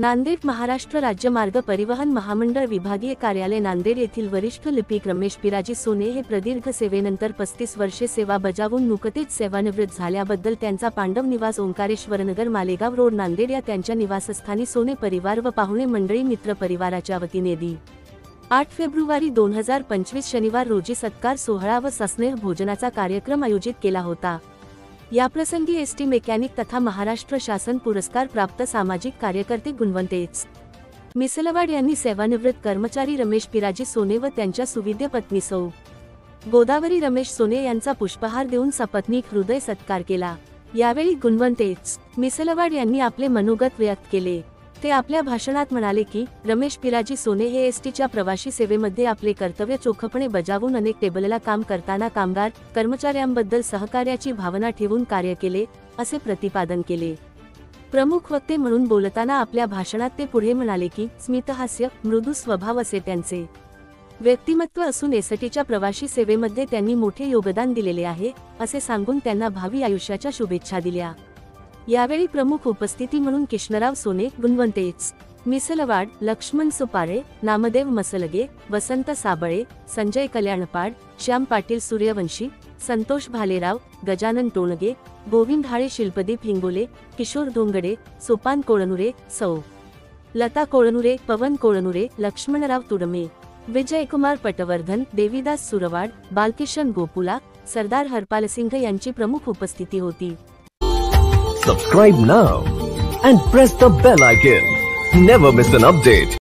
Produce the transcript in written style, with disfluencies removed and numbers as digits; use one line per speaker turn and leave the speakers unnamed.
नांदेड महाराष्ट्र राज्य मार्ग परिवहन महामंडळ विभागीय कार्यालय नांदेड येथील वरिष्ठ लिपिक रमेश पिराजी सोने हे प्रदीर्घ सेवेनंतर 35 वर्षे सेवा बजावून नुकतेच सेवानिवृत्त झाल्याबद्दल त्यांचा पांडव निवास ओंकारेश्वरनगर मालेगाव रोड नांदेड या त्यांच्या निवासस्थानी सोने परिवार व पाहुणे मंडळी मित्र परिवाराच्या वतीने दि. 8 फेब्रुवारी 2025 शनिवार रोजी सत्कार सोहळा व सस्नेह भोजनाचा कार्यक्रम आयोजित केला होता. याप्रसंगी एसटी मेकॅनिक तथा महाराष्ट्र शासन पुरस्कार प्राप्त सामाजिक कार्यकर्ते गुणवंत एच. मिसलवाड यांनी सेवानिवृत्त कर्मचारी रमेश पिराजी सोने व त्यांच्या सुविद्य पत्नी सौ. गोदावरी रमेश सोने यांचा पुष्पहार देऊन सपत्नीक हृदय सत्कार केला. यावेळी गुणवंत एच. मिसलवाड यांनी आपले मनोगत व्यक्त केले. ते आपल्या भाषणात म्हणाले की रमेश पिराजी सोने हे एसटीच्या प्रवासी सेवेमध्ये आपले कर्तव्य चोखपणे बजावून अनेक टेबलला काम करताना कामगार कर्मचाऱ्यांबद्दल सहकार्याची भावना ठेवून कार्य केले असे प्रतिपादन केले. प्रमुख वक्ते म्हणून बोलताना आपल्या भाषणात ते पुढे म्हणाले की स्मितहास्य मृदू स्वभाव असे त्यांचे व्यक्तिमत्व असून एसटीच्या प्रवासी सेवेमध्ये त्यांनी मोठे योगदान दिलेले आहे असे सांगून त्यांना भावी आयुष्याच्या शुभेच्छा दिल्या. यावेळी प्रमुख उपस्थिती म्हणून किशनराव सोने, गुणवंत एच. मिसलवाड, लक्ष्मण सुपारे, नामदेव मसलगे, वसंत साबळे, संजय कल्याणपाड, श्याम पाटील सूर्यवंशी, संतोष भालेराव, गजानन टोणगे, गोविंद हाळे, शिल्पदीप हिंगोले, किशोर धोंगडे, सोपान कोळनुरे, सौ. लता कोळनुरे, पवन कोळनुरे, लक्ष्मणराव तुडमे, विजयकुमार पटवर्धन, देवीदास सुरवाड, बालकिशन गोपुला, सरदार हरपालसिंह यांची प्रमुख उपस्थिती होती.
Subscribe now and press the bell icon. Never miss an update.